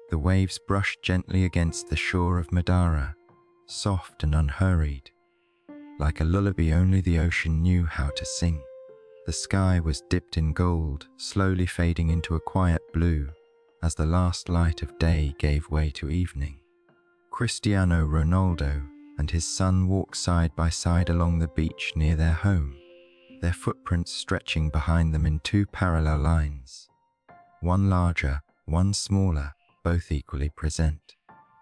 The waves brushed gently against the shore of Madara, soft and unhurried, like a lullaby only the ocean knew how to sing. The sky was dipped in gold, slowly fading into a quiet blue as the last light of day gave way to evening. Cristiano Ronaldo and his son walked side by side along the beach near their home, their footprints stretching behind them in two parallel lines. One larger, one smaller, both equally present.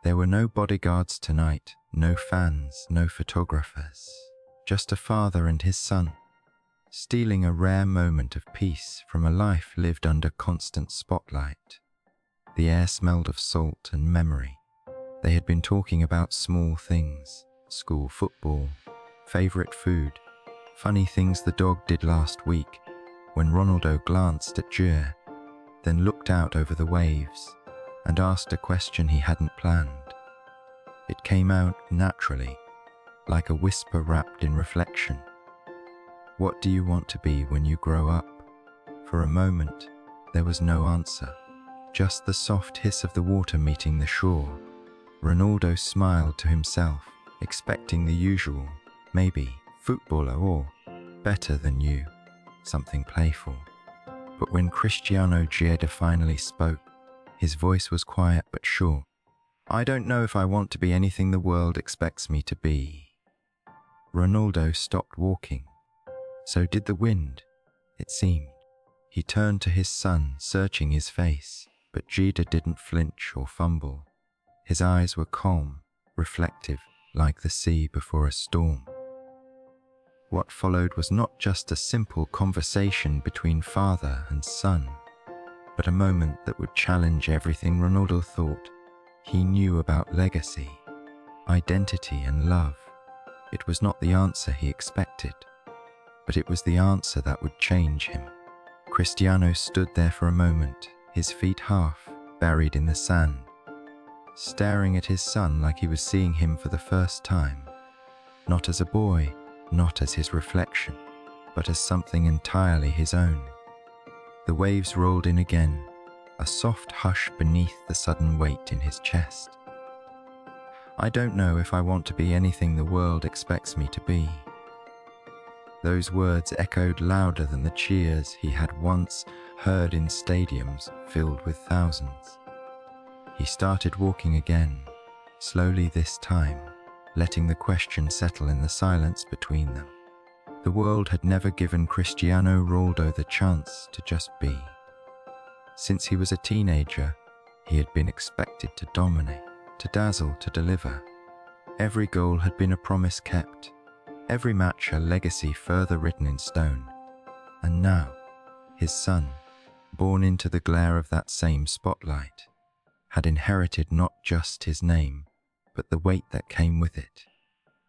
There were no bodyguards tonight, no fans, no photographers. Just a father and his son, stealing a rare moment of peace from a life lived under constant spotlight. The air smelled of salt and memory. They had been talking about small things, school football, favorite food, funny things the dog did last week, when Ronaldo glanced at Jir, then looked out over the waves and asked a question he hadn't planned. It came out naturally, like a whisper wrapped in reflection. What do you want to be when you grow up? For a moment, there was no answer, just the soft hiss of the water meeting the shore. Ronaldo smiled to himself, expecting the usual, maybe footballer or, better than you, something playful. But when Cristiano Ronaldo finally spoke, his voice was quiet but sure. I don't know if I want to be anything the world expects me to be. Ronaldo stopped walking. So did the wind, it seemed. He turned to his son, searching his face, but Jida didn't flinch or fumble. His eyes were calm, reflective, like the sea before a storm. What followed was not just a simple conversation between father and son, but a moment that would challenge everything Ronaldo thought he knew about legacy, identity and love. It was not the answer he expected, but it was the answer that would change him. Cristiano stood there for a moment, his feet half buried in the sand, staring at his son like he was seeing him for the first time. Not as a boy, not as his reflection, but as something entirely his own. The waves rolled in again, a soft hush beneath the sudden weight in his chest. I don't know if I want to be anything the world expects me to be. Those words echoed louder than the cheers he had once heard in stadiums filled with thousands. He started walking again, slowly this time, letting the question settle in the silence between them. The world had never given Cristiano Ronaldo the chance to just be. Since he was a teenager, he had been expected to dominate, to dazzle, to deliver. Every goal had been a promise kept, every match a legacy further written in stone. And now, his son, born into the glare of that same spotlight, had inherited not just his name, but the weight that came with it.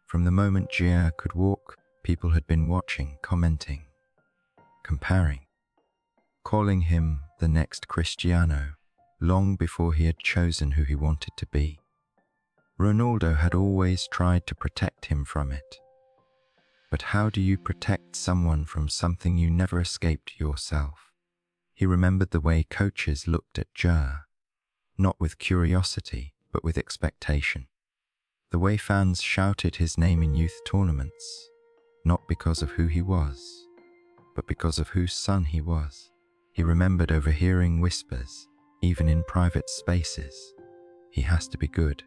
From the moment Gia could walk, people had been watching, commenting, comparing, calling him the next Cristiano, long before he had chosen who he wanted to be. Ronaldo had always tried to protect him from it. But how do you protect someone from something you never escaped yourself? He remembered the way coaches looked at Gia, not with curiosity, but with expectation. The way fans shouted his name in youth tournaments, not because of who he was, but because of whose son he was. He remembered overhearing whispers, even in private spaces. He has to be good.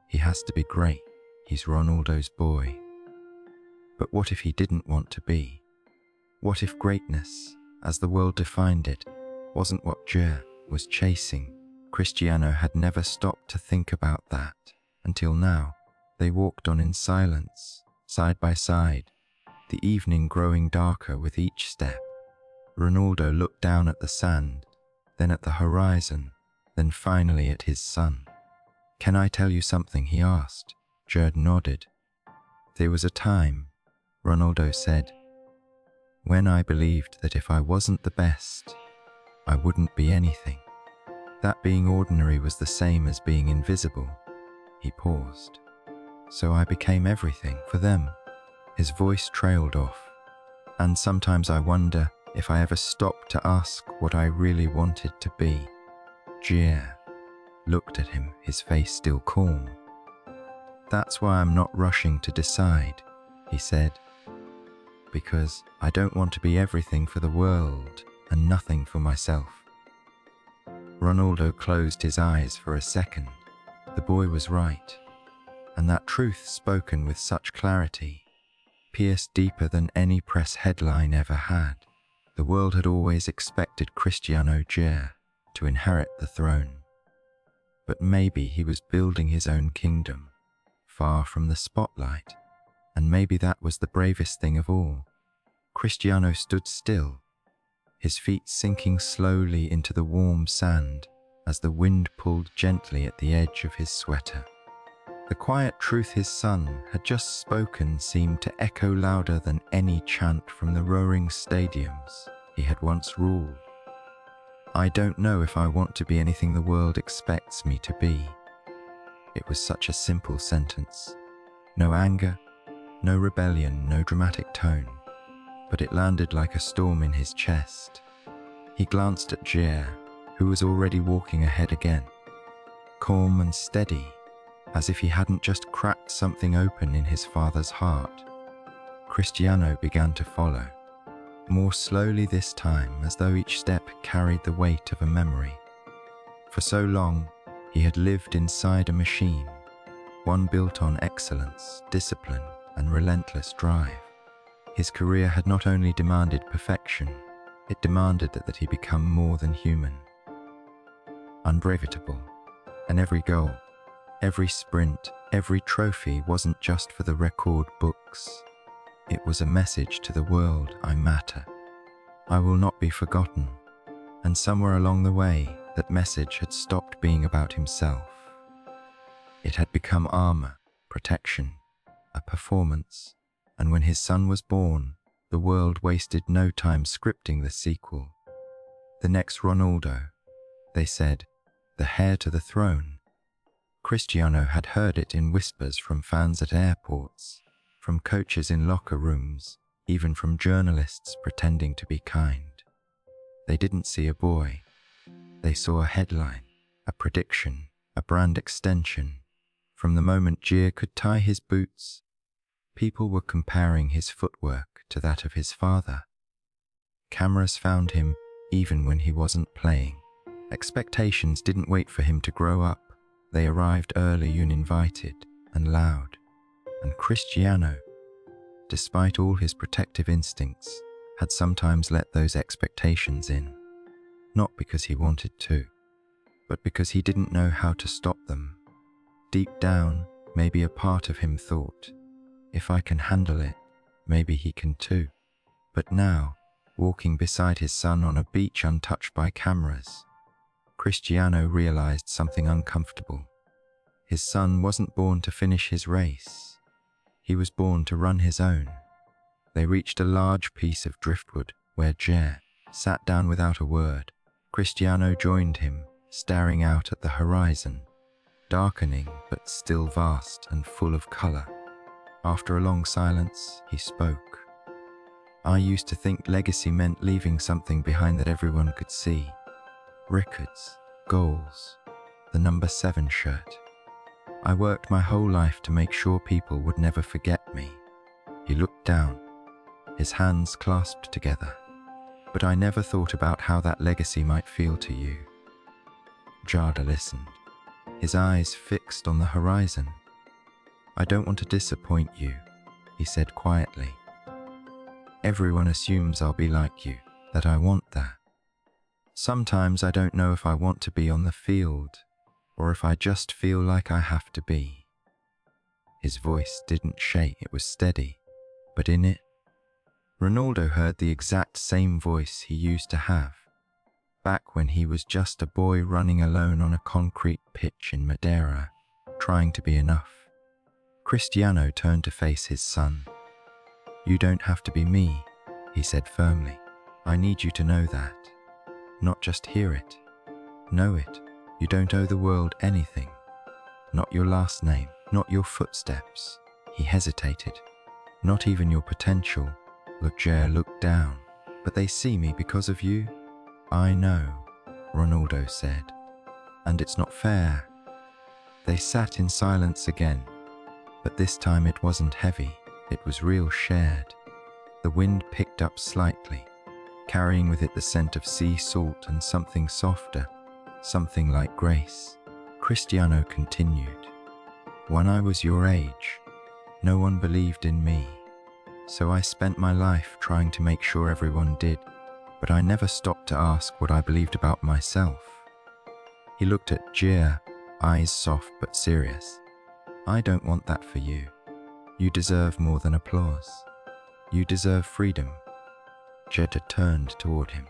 He has to be great. He's Ronaldo's boy. But what if he didn't want to be? What if greatness, as the world defined it, wasn't what Jer was chasing? Cristiano had never stopped to think about that, until now. They walked on in silence, side by side, the evening growing darker with each step. Ronaldo looked down at the sand, then at the horizon, then finally at his son. "Can I tell you something?" he asked. Gerd nodded. "There was a time," Ronaldo said, "when I believed that if I wasn't the best, I wouldn't be anything. That being ordinary was the same as being invisible." He paused. "So I became everything for them." His voice trailed off. "And sometimes I wonder if I ever stopped to ask what I really wanted to be." Gia. looked at him, his face still calm. "That's why I'm not rushing to decide," he said. "Because I don't want to be everything for the world and nothing for myself." Ronaldo closed his eyes for a second. The boy was right, and that truth spoken with such clarity pierced deeper than any press headline ever had. The world had always expected Cristiano Ronaldo to inherit the throne. But maybe he was building his own kingdom, far from the spotlight, and maybe that was the bravest thing of all. Cristiano stood still, his feet sinking slowly into the warm sand as the wind pulled gently at the edge of his sweater. The quiet truth his son had just spoken seemed to echo louder than any chant from the roaring stadiums he had once ruled. "I don't know if I want to be anything the world expects me to be." It was such a simple sentence. No anger, no rebellion, no dramatic tone, but it landed like a storm in his chest. He glanced at Ronaldo, who was already walking ahead again, calm and steady, as if he hadn't just cracked something open in his father's heart. Cristiano began to follow, more slowly this time, as though each step carried the weight of a memory. For so long, he had lived inside a machine, one built on excellence, discipline, and relentless drive. His career had not only demanded perfection, it demanded that he become more than human. Unbreakable, and every goal, every sprint, every trophy wasn't just for the record books. It was a message to the world: I matter. I will not be forgotten. And somewhere along the way, that message had stopped being about himself. It had become armor, protection, a performance. And when his son was born, the world wasted no time scripting the sequel. The next Ronaldo, they said, the heir to the throne. Cristiano had heard it in whispers from fans at airports, from coaches in locker rooms, even from journalists pretending to be kind. They didn't see a boy. They saw a headline, a prediction, a brand extension. From the moment Ronaldo could tie his boots, people were comparing his footwork to that of his father. Cameras found him even when he wasn't playing. Expectations didn't wait for him to grow up. They arrived early, uninvited and loud. And Cristiano, despite all his protective instincts, had sometimes let those expectations in. Not because he wanted to, but because he didn't know how to stop them. Deep down, maybe a part of him thought, if I can handle it, maybe he can too. But now, walking beside his son on a beach untouched by cameras, Cristiano realized something uncomfortable. His son wasn't born to finish his race. He was born to run his own. They reached a large piece of driftwood where Ronaldo sat down without a word. Cristiano joined him, staring out at the horizon, darkening but still vast and full of color. After a long silence, he spoke. "I used to think legacy meant leaving something behind that everyone could see. Records, goals, the number 7 shirt. I worked my whole life to make sure people would never forget me." He looked down, his hands clasped together. "But I never thought about how that legacy might feel to you." Ronaldo listened, his eyes fixed on the horizon. "I don't want to disappoint you," he said quietly. "Everyone assumes I'll be like you, that I want that. Sometimes I don't know if I want to be on the field, or if I just feel like I have to be." His voice didn't shake, it was steady, but in it, Ronaldo heard the exact same voice he used to have, back when he was just a boy running alone on a concrete pitch in Madeira, trying to be enough. Cristiano turned to face his son. "You don't have to be me," he said firmly. "I need you to know that. Not just hear it. Know it. You don't owe the world anything. Not your last name, not your footsteps." He hesitated. "Not even your potential." Ronaldo looked down. "But they see me because of you." "I know," Ronaldo said. and it's not fair." They sat in silence again, but this time it wasn't heavy, it was real shared. The wind picked up slightly, carrying with it the scent of sea salt and something softer, something like grace. Cristiano continued, "When I was your age, no one believed in me, so I spent my life trying to make sure everyone did, but I never stopped to ask what I believed about myself." He looked at Gia, eyes soft but serious. "I don't want that for you. You deserve more than applause. You deserve freedom." Jetta turned toward him.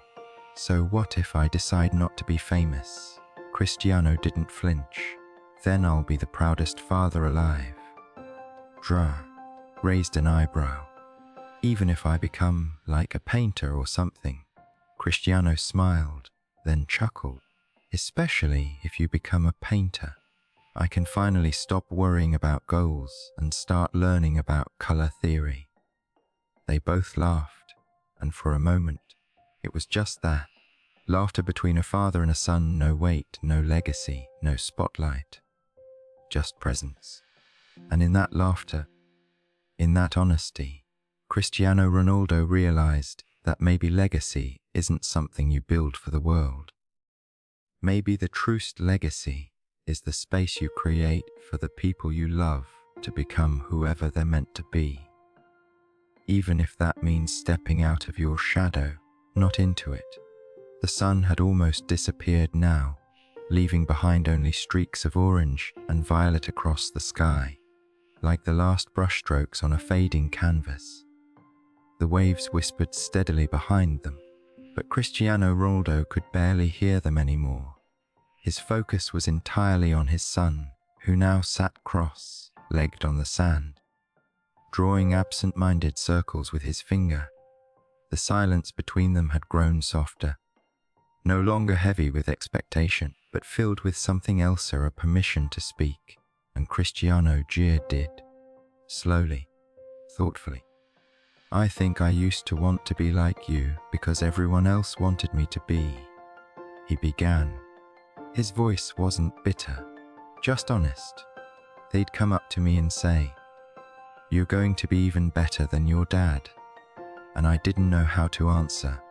"So what if I decide not to be famous?" Cristiano didn't flinch. "Then I'll be the proudest father alive." Dra raised an eyebrow. "Even if I become like a painter or something?" Cristiano smiled, then chuckled. "Especially if you become a painter. I can finally stop worrying about goals and start learning about color theory." They both laughed, and for a moment, it was just that. Laughter between a father and a son, no weight, no legacy, no spotlight. Just presence. And in that laughter, in that honesty, Cristiano Ronaldo realized that maybe legacy isn't something you build for the world. Maybe the truest legacy is the space you create for the people you love to become whoever they're meant to be. Even if that means stepping out of your shadow, not into it. The sun had almost disappeared now, leaving behind only streaks of orange and violet across the sky, like the last brushstrokes on a fading canvas. The waves whispered steadily behind them, but Cristiano Ronaldo could barely hear them anymore. His focus was entirely on his son, who now sat cross-legged on the sand, drawing absent-minded circles with his finger. The silence between them had grown softer, no longer heavy with expectation, but filled with something else, a permission to speak, and Cristiano did, slowly, thoughtfully. "I think I used to want to be like you because everyone else wanted me to be," he began. His voice wasn't bitter, just honest. They'd come up to me and say, "You're going to be even better than your dad." And I didn't know how to answer.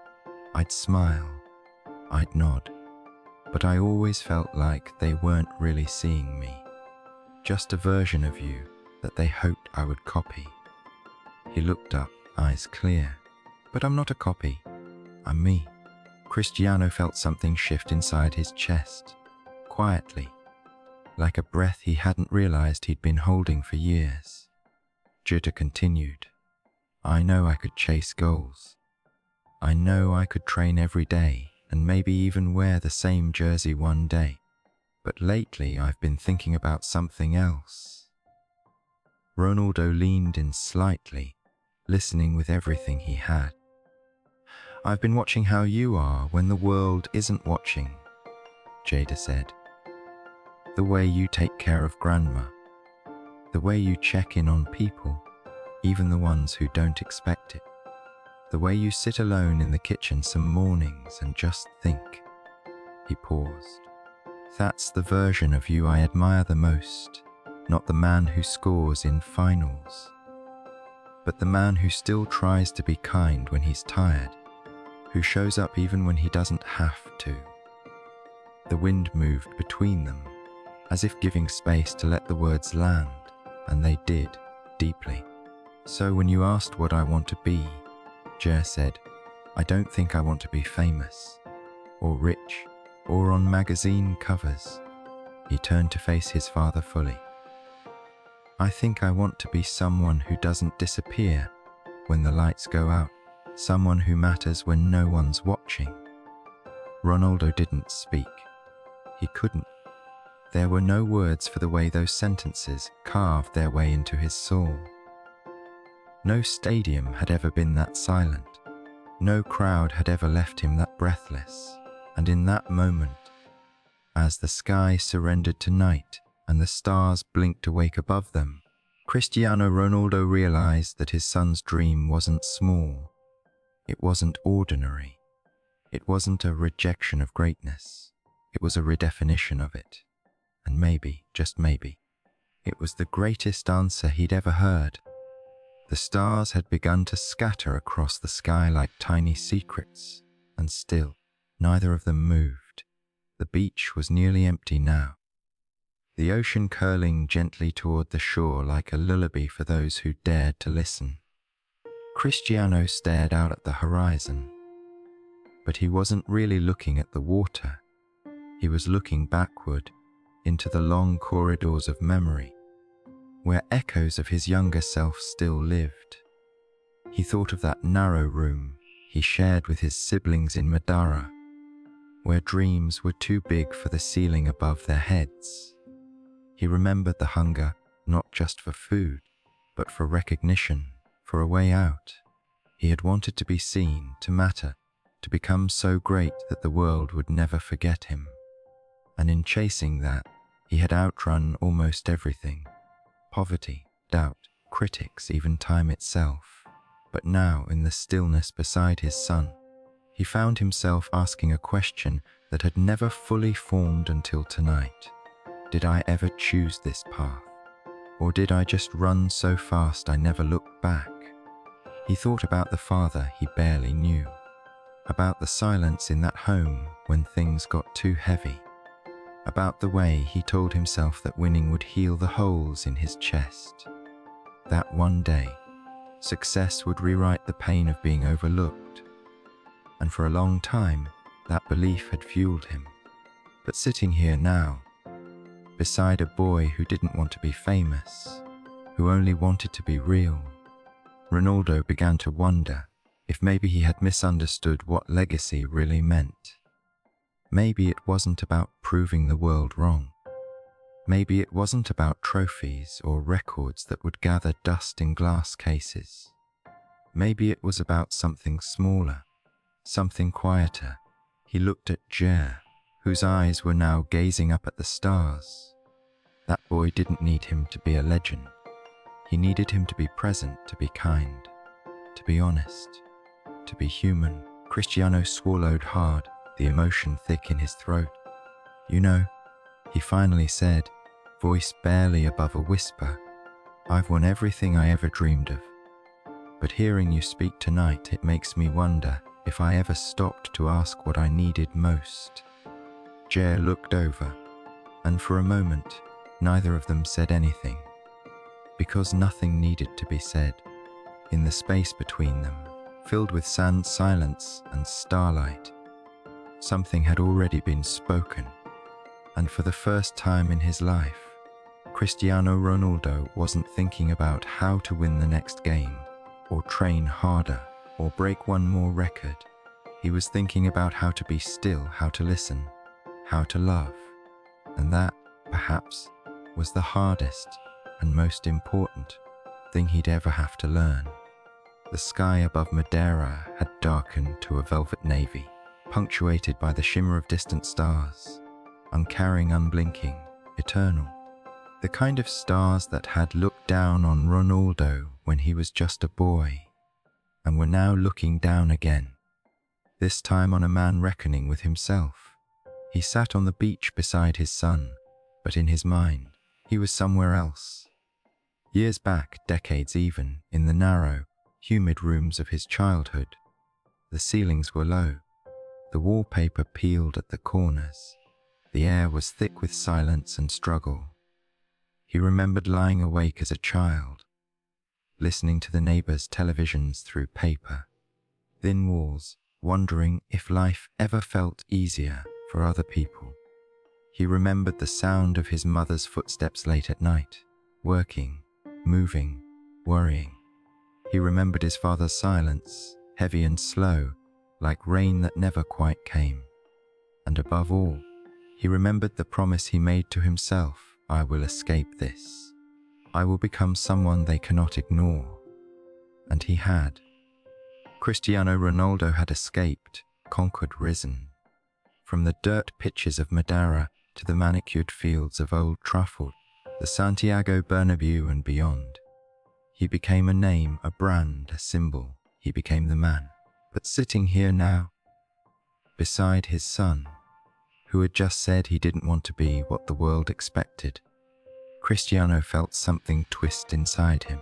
I'd smile, I'd nod, but I always felt like they weren't really seeing me. Just a version of you that they hoped I would copy. He looked up, eyes clear. "But I'm not a copy. I'm me." Cristiano felt something shift inside his chest, quietly, like a breath he hadn't realized he'd been holding for years. Jutta continued, "I know I could chase goals. I know I could train every day and maybe even wear the same jersey one day. But lately I've been thinking about something else." Ronaldo leaned in slightly, listening with everything he had. "I've been watching how you are when the world isn't watching," Jada said. "The way you take care of grandma. The way you check in on people, even the ones who don't expect it. The way you sit alone in the kitchen some mornings and just think." He paused. "That's the version of you I admire the most, not the man who scores in finals, but the man who still tries to be kind when he's tired, who shows up even when he doesn't have to." The wind moved between them, as if giving space to let the words land, and they did, deeply. "So when you asked what I want to be," Jer said, "I don't think I want to be famous, or rich, or on magazine covers." He turned to face his father fully. "I think I want to be someone who doesn't disappear when the lights go out, someone who matters when no one's watching." Ronaldo didn't speak. He couldn't. There were no words for the way those sentences carved their way into his soul. No stadium had ever been that silent. No crowd had ever left him that breathless. And in that moment, as the sky surrendered to night and the stars blinked awake above them, Cristiano Ronaldo realized that his son's dream wasn't small. It wasn't ordinary. It wasn't a rejection of greatness. It was a redefinition of it. And maybe, just maybe, it was the greatest answer he'd ever heard. The stars had begun to scatter across the sky like tiny secrets, and still, neither of them moved. The beach was nearly empty now, the ocean curling gently toward the shore like a lullaby for those who dared to listen. Cristiano stared out at the horizon, but he wasn't really looking at the water. He was looking backward into the long corridors of memory, where echoes of his younger self still lived. He thought of that narrow room he shared with his siblings in Madeira, where dreams were too big for the ceiling above their heads. He remembered the hunger, not just for food, but for recognition, for a way out. He had wanted to be seen, to matter, to become so great that the world would never forget him. And in chasing that, he had outrun almost everything: poverty, doubt, critics, even time itself. But now, in the stillness beside his son, he found himself asking a question that had never fully formed until tonight. Did I ever choose this path? Or did I just run so fast I never looked back? He thought about the father he barely knew, about the silence in that home when things got too heavy, about the way he told himself that winning would heal the holes in his chest. That one day, success would rewrite the pain of being overlooked. And for a long time, that belief had fueled him. But sitting here now, beside a boy who didn't want to be famous, who only wanted to be real, Ronaldo began to wonder if maybe he had misunderstood what legacy really meant. Maybe it wasn't about proving the world wrong. Maybe it wasn't about trophies or records that would gather dust in glass cases. Maybe it was about something smaller, something quieter. He looked at Jer, whose eyes were now gazing up at the stars. That boy didn't need him to be a legend. He needed him to be present, to be kind, to be honest, to be human. Cristiano swallowed hard, the emotion thick in his throat. "You know," he finally said, voice barely above a whisper, "I've won everything I ever dreamed of. But hearing you speak tonight, it makes me wonder if I ever stopped to ask what I needed most." Jer looked over, and for a moment, neither of them said anything, because nothing needed to be said. In the space between them, filled with sand, silence, and starlight, something had already been spoken, and for the first time in his life, Cristiano Ronaldo wasn't thinking about how to win the next game, or train harder, or break one more record. He was thinking about how to be still, how to listen, how to love. And that, perhaps, was the hardest and most important thing he'd ever have to learn. The sky above Madeira had darkened to a velvet navy, punctuated by the shimmer of distant stars, uncaring, unblinking, eternal. The kind of stars that had looked down on Ronaldo when he was just a boy, and were now looking down again, this time on a man reckoning with himself. He sat on the beach beside his son, but in his mind, he was somewhere else. Years back, decades even, in the narrow, humid rooms of his childhood. The ceilings were low, the wallpaper peeled at the corners, the air was thick with silence and struggle. He remembered lying awake as a child, listening to the neighbors' televisions through paper, thin walls, wondering if life ever felt easier for other people. He remembered the sound of his mother's footsteps late at night, working, moving, worrying. He remembered his father's silence, heavy and slow, like rain that never quite came. And above all, he remembered the promise he made to himself: "I will escape this. I will become someone they cannot ignore." And he had. Cristiano Ronaldo had escaped, conquered, risen. From the dirt pitches of Madeira to the manicured fields of Old Trafford, the Santiago Bernabeu and beyond. He became a name, a brand, a symbol. He became the man. But sitting here now, beside his son, who had just said he didn't want to be what the world expected. Cristiano felt something twist inside him.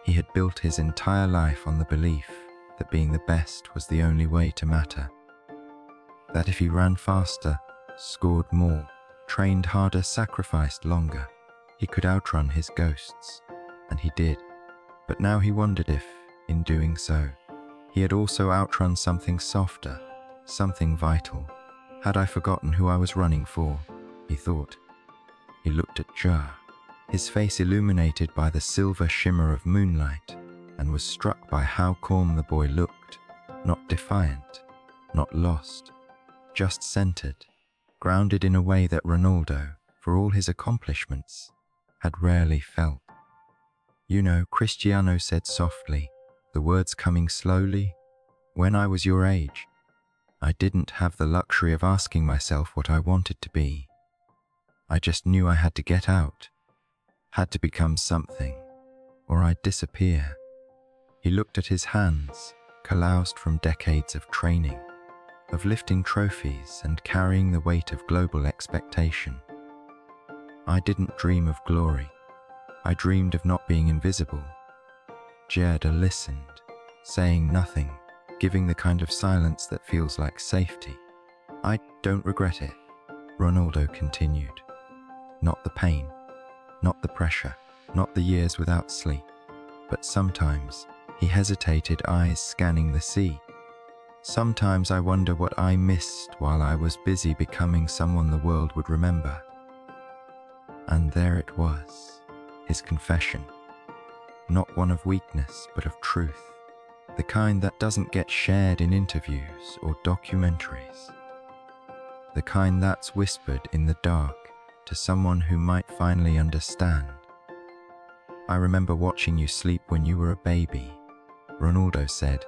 He had built his entire life on the belief that being the best was the only way to matter. That if he ran faster, scored more, trained harder, sacrificed longer, he could outrun his ghosts. And he did. But now he wondered if, in doing so, he had also outrun something softer, something vital. Had I forgotten who I was running for? He thought. He looked at Jer, his face illuminated by the silver shimmer of moonlight, and was struck by how calm the boy looked, not defiant, not lost, just centered, grounded in a way that Ronaldo, for all his accomplishments, had rarely felt. "You know," Cristiano said softly, the words coming slowly, "when I was your age, I didn't have the luxury of asking myself what I wanted to be. I just knew I had to get out, had to become something, or I'd disappear." He looked at his hands, calloused from decades of training, of lifting trophies and carrying the weight of global expectation. "I didn't dream of glory. I dreamed of not being invisible." Gerda listened, saying nothing, giving the kind of silence that feels like safety. "I don't regret it," Ronaldo continued. "Not the pain, not the pressure, not the years without sleep. But sometimes," he hesitated, eyes scanning the sea, "sometimes I wonder what I missed while I was busy becoming someone the world would remember." And there it was, his confession. Not one of weakness, but of truth. The kind that doesn't get shared in interviews or documentaries. The kind that's whispered in the dark to someone who might finally understand. "I remember watching you sleep when you were a baby," Ronaldo said,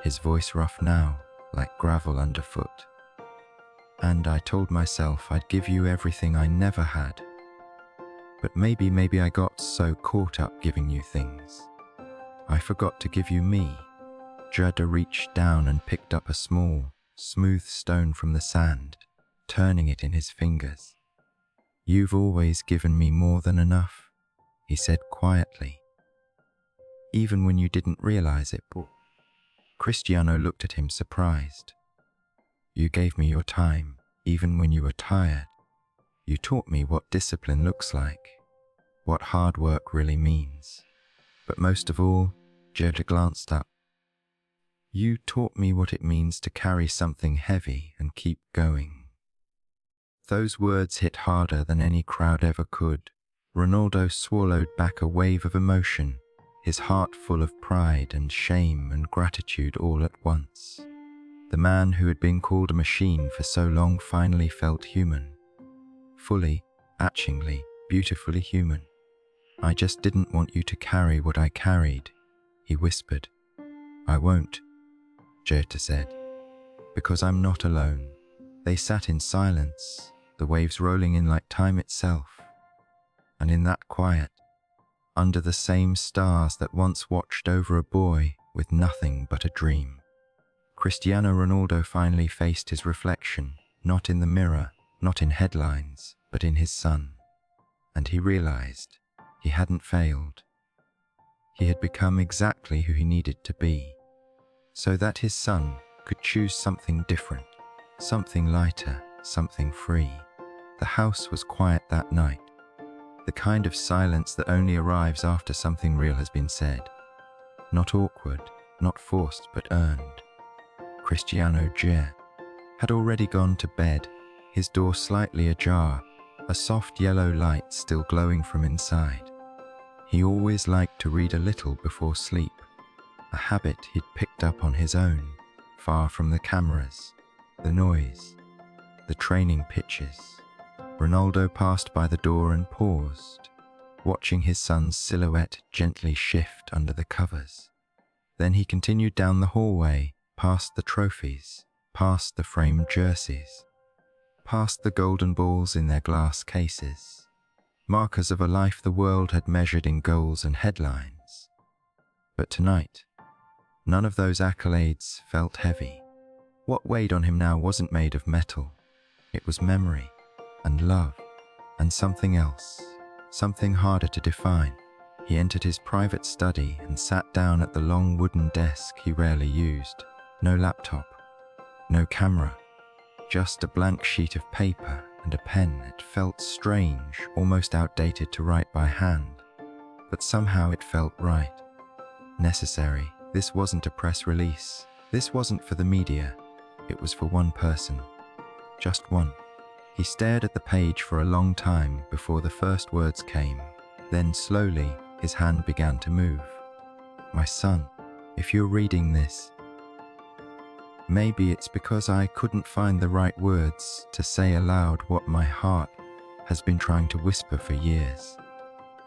his voice rough now, like gravel underfoot. "And I told myself I'd give you everything I never had. But maybe I got so caught up giving you things, I forgot to give you me." Gerda reached down and picked up a small, smooth stone from the sand, turning it in his fingers. "You've always given me more than enough," he said quietly. "Even when you didn't realize it." Cristiano looked at him surprised. "You gave me your time, even when you were tired. You taught me what discipline looks like, what hard work really means. But most of all," Gerda glanced up, "you taught me what it means to carry something heavy and keep going." Those words hit harder than any crowd ever could. Ronaldo swallowed back a wave of emotion, his heart full of pride and shame and gratitude all at once. The man who had been called a machine for so long finally felt human. Fully, etchingly, beautifully human. "I just didn't want you to carry what I carried," he whispered. "I won't," Gerda said, "because I'm not alone." They sat in silence, the waves rolling in like time itself. And in that quiet, under the same stars that once watched over a boy with nothing but a dream, Cristiano Ronaldo finally faced his reflection, not in the mirror, not in headlines, but in his son. And he realized he hadn't failed. He had become exactly who he needed to be, so that his son could choose something different, something lighter, something free. The house was quiet that night, the kind of silence that only arrives after something real has been said. Not awkward, not forced, but earned. Cristiano J had already gone to bed, his door slightly ajar, a soft yellow light still glowing from inside. He always liked to read a little before sleep, a habit he'd picked up on his own, far from the cameras, the noise, the training pitches. Ronaldo passed by the door and paused, watching his son's silhouette gently shift under the covers. Then he continued down the hallway, past the trophies, past the framed jerseys, past the golden balls in their glass cases, markers of a life the world had measured in goals and headlines. But tonight, none of those accolades felt heavy. What weighed on him now wasn't made of metal. It was memory, and love, and something else, something harder to define. He entered his private study and sat down at the long wooden desk he rarely used. No laptop, no camera, just a blank sheet of paper and a pen. It felt strange, almost outdated to write by hand, but somehow it felt right, necessary. This wasn't a press release. This wasn't for the media. It was for one person, just one. He stared at the page for a long time before the first words came. Then slowly, his hand began to move. My son, if you're reading this, maybe it's because I couldn't find the right words to say aloud what my heart has been trying to whisper for years.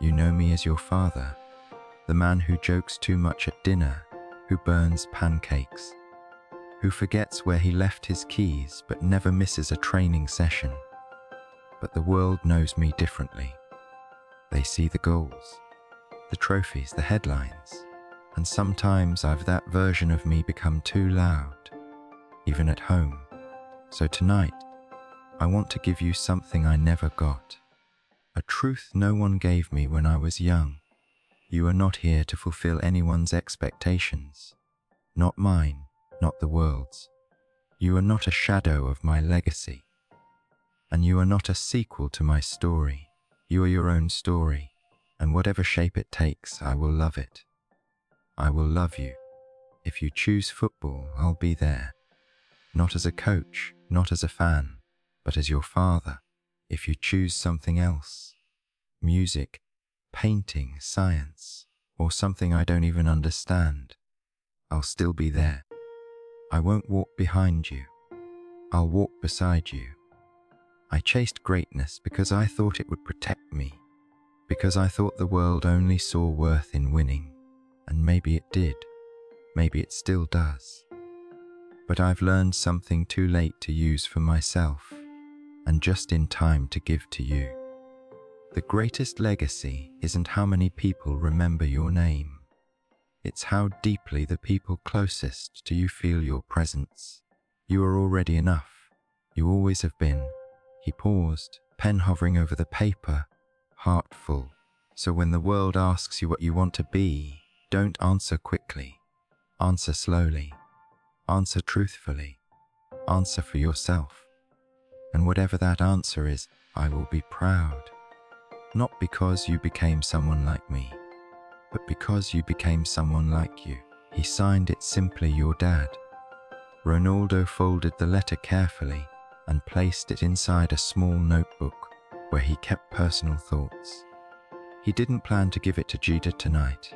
You know me as your father, the man who jokes too much at dinner, who burns pancakes, who forgets where he left his keys but never misses a training session. But the world knows me differently. They see the goals, the trophies, the headlines, and sometimes I've that version of me become too loud, even at home. So tonight, I want to give you something I never got, a truth no one gave me when I was young. You are not here to fulfill anyone's expectations, not mine, not the world's. You are not a shadow of my legacy, and you are not a sequel to my story. You are your own story, and whatever shape it takes, I will love it. I will love you. If you choose football, I'll be there. Not as a coach, not as a fan, but as your father. If you choose something else, music, painting, science, or something I don't even understand, I'll still be there. I won't walk behind you. I'll walk beside you. I chased greatness because I thought it would protect me, because I thought the world only saw worth in winning, and maybe it did, maybe it still does. But I've learned something too late to use for myself, and just in time to give to you. The greatest legacy isn't how many people remember your name. It's how deeply the people closest to you feel your presence. You are already enough. You always have been. He paused, pen hovering over the paper, heart full. So when the world asks you what you want to be, don't answer quickly. Answer slowly. Answer truthfully. Answer for yourself. And whatever that answer is, I will be proud. Not because you became someone like me, but because you became someone like you. He signed it simply, your dad. Ronaldo folded the letter carefully and placed it inside a small notebook where he kept personal thoughts. He didn't plan to give it to Judah tonight,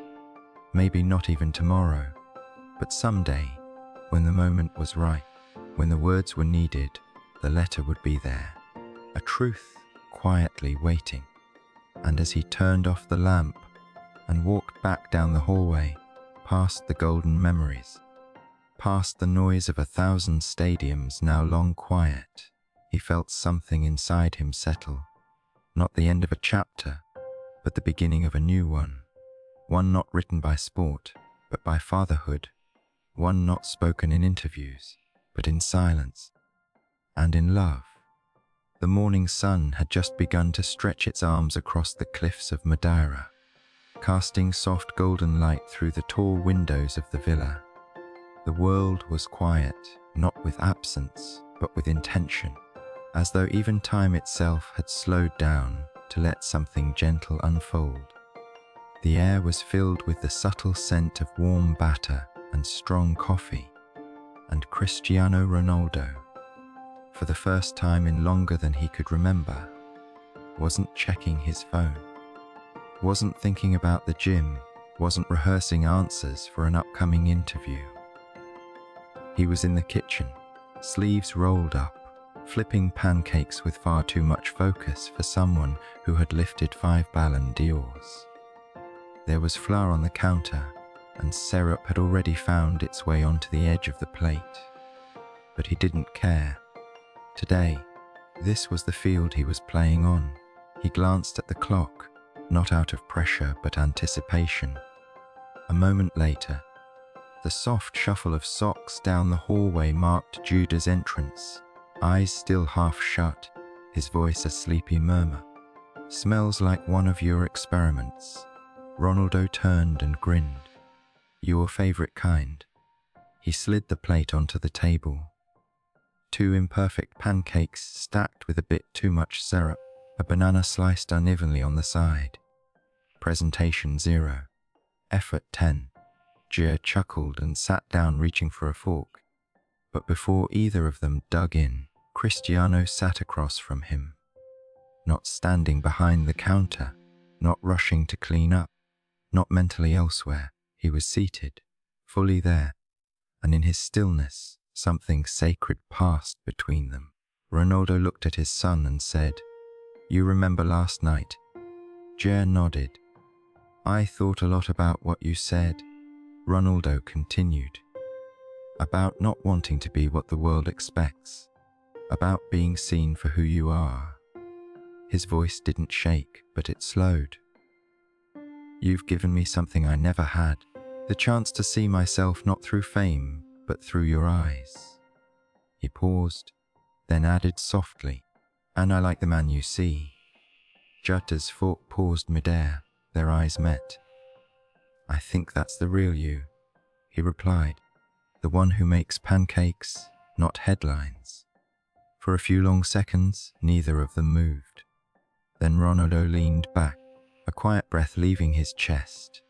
maybe not even tomorrow, but someday, when the moment was right, when the words were needed, the letter would be there, a truth quietly waiting. And as he turned off the lamp and walked back down the hallway, past the golden memories, past the noise of 1,000 stadiums now long quiet, he felt something inside him settle. Not the end of a chapter, but the beginning of a new one. One not written by sport, but by fatherhood. One not spoken in interviews, but in silence and in love. The morning sun had just begun to stretch its arms across the cliffs of Madeira, casting soft golden light through the tall windows of the villa. The world was quiet, not with absence, but with intention, as though even time itself had slowed down to let something gentle unfold. The air was filled with the subtle scent of warm batter and strong coffee, and Cristiano Ronaldo, for the first time in longer than he could remember, wasn't checking his phone, wasn't thinking about the gym, wasn't rehearsing answers for an upcoming interview. He was in the kitchen, sleeves rolled up, flipping pancakes with far too much focus for someone who had lifted 5 Ballon d'Ors. There was flour on the counter, and syrup had already found its way onto the edge of the plate. But he didn't care. Today, this was the field he was playing on. He glanced at the clock, not out of pressure but anticipation. A moment later, the soft shuffle of socks down the hallway marked Judah's entrance. eyes still half shut, his voice a sleepy murmur. "Smells like one of your experiments." Ronaldo turned and grinned. "Your favorite kind." He slid the plate onto the table. 2 imperfect pancakes stacked with a bit too much syrup, a banana sliced unevenly on the side. Presentation 0. Effort 10. Gia chuckled and sat down reaching for a fork. But before either of them dug in, Cristiano sat across from him. Not standing behind the counter, not rushing to clean up, not mentally elsewhere, he was seated, fully there, and in his stillness, something sacred passed between them. Ronaldo looked at his son and said, "You remember last night?" Gia nodded. "I thought a lot about what you said," Ronaldo continued. "About not wanting to be what the world expects. About being seen for who you are." His voice didn't shake, but it slowed. "You've given me something I never had, the chance to see myself not through fame, but through your eyes." He paused, then added softly, "And I like the man you see." Juta's fork paused midair, their eyes met. "I think that's the real you," he replied, "the one who makes pancakes, not headlines." For a few long seconds, neither of them moved. Then Ronaldo leaned back, a quiet breath leaving his chest.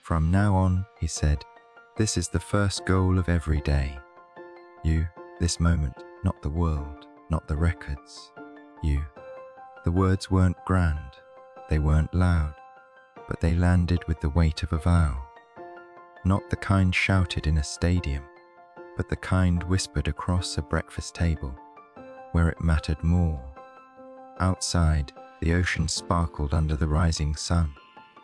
"From now on," he said, "this is the first goal of every day. You, this moment, not the world, not the records. You." The words weren't grand, they weren't loud, but they landed with the weight of a vow. Not the kind shouted in a stadium, but the kind whispered across a breakfast table, where it mattered more. Outside, the ocean sparkled under the rising sun.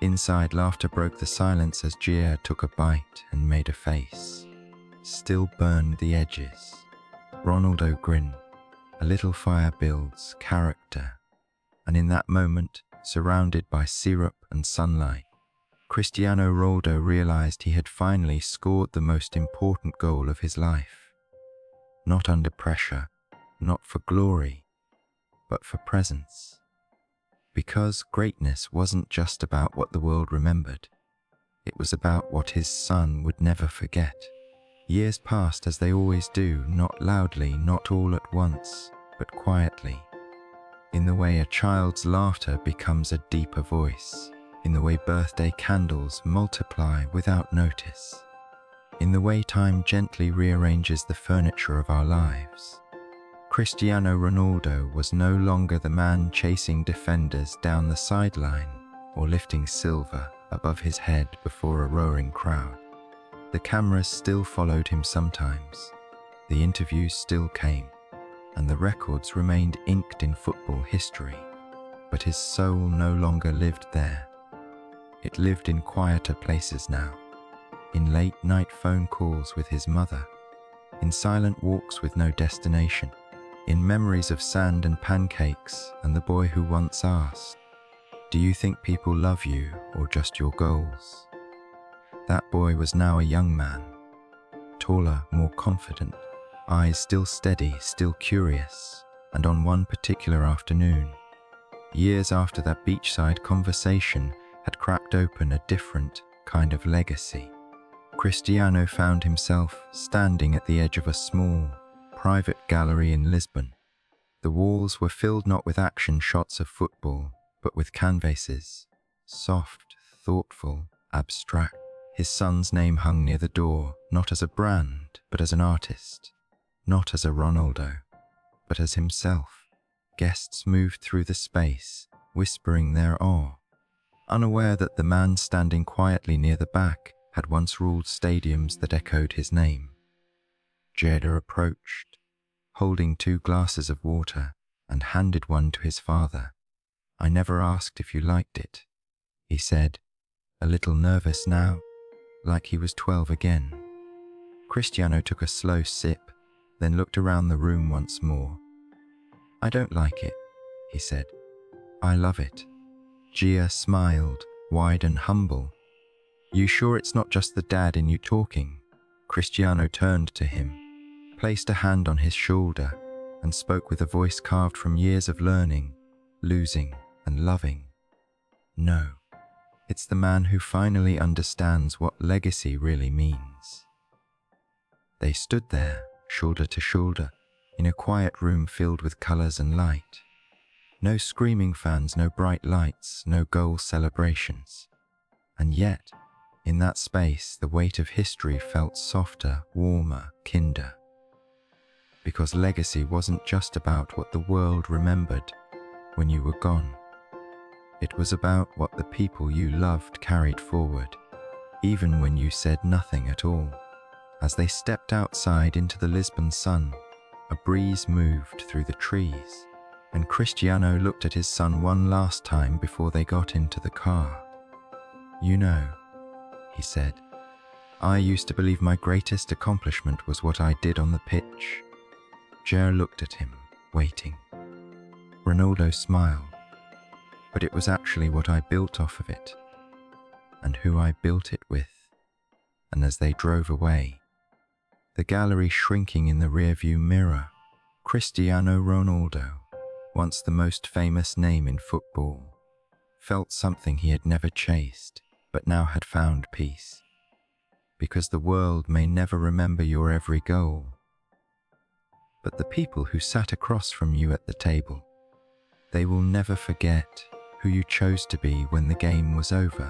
Inside, laughter broke the silence as Gia took a bite and made a face. Still burned the edges. Ronaldo grinned. A little fire builds character. And in that moment, surrounded by syrup and sunlight, Cristiano Ronaldo realized he had finally scored the most important goal of his life. Not under pressure, not for glory, but for presence. Because greatness wasn't just about what the world remembered. It was about what his son would never forget. Years passed as they always do, not loudly, not all at once, but quietly. In the way a child's laughter becomes a deeper voice. In the way birthday candles multiply without notice. In the way time gently rearranges the furniture of our lives. Cristiano Ronaldo was no longer the man chasing defenders down the sideline or lifting silver above his head before a roaring crowd. The cameras still followed him sometimes, the interviews still came, and the records remained inked in football history, but his soul no longer lived there. It lived in quieter places now, in late-night phone calls with his mother, in silent walks with no destination, in memories of sand and pancakes and the boy who once asked, "Do you think people love you or just your goals?" That boy was now a young man, taller, more confident, eyes still steady, still curious, and on one particular afternoon, years after that beachside conversation had cracked open a different kind of legacy, Cristiano found himself standing at the edge of a small, private gallery in Lisbon. The walls were filled not with action shots of football, but with canvases, soft, thoughtful, abstract. His son's name hung near the door, not as a brand, but as an artist, not as a Ronaldo, but as himself. Guests moved through the space, whispering their awe, unaware that the man standing quietly near the back had once ruled stadiums that echoed his name. Jada approached, holding 2 glasses of water, and handed one to his father. "I never asked if you liked it," he said, a little nervous now, like he was 12 again. Cristiano took a slow sip, then looked around the room once more. "I don't like it," he said. "I love it." Gia smiled, wide and humble. "You sure it's not just the dad in you talking?" Cristiano turned to him, placed a hand on his shoulder, and spoke with a voice carved from years of learning, losing, and loving. No, it's the man who finally understands what legacy really means. They stood there, shoulder to shoulder, in a quiet room filled with colors and light. No screaming fans, no bright lights, no goal celebrations. And yet, in that space, the weight of history felt softer, warmer, kinder. Because legacy wasn't just about what the world remembered when you were gone. It was about what the people you loved carried forward, even when you said nothing at all. As they stepped outside into the Lisbon sun, a breeze moved through the trees, and Cristiano looked at his son one last time before they got into the car. "You know," he said, "I used to believe my greatest accomplishment was what I did on the pitch." Jer looked at him, waiting. Ronaldo smiled, but it was actually what I built off of it, and who I built it with. And as they drove away, the gallery shrinking in the rearview mirror, Cristiano Ronaldo, once the most famous name in football, felt something he had never chased, but now had found peace. Because the world may never remember your every goal, but the people who sat across from you at the table, they will never forget who you chose to be when the game was over.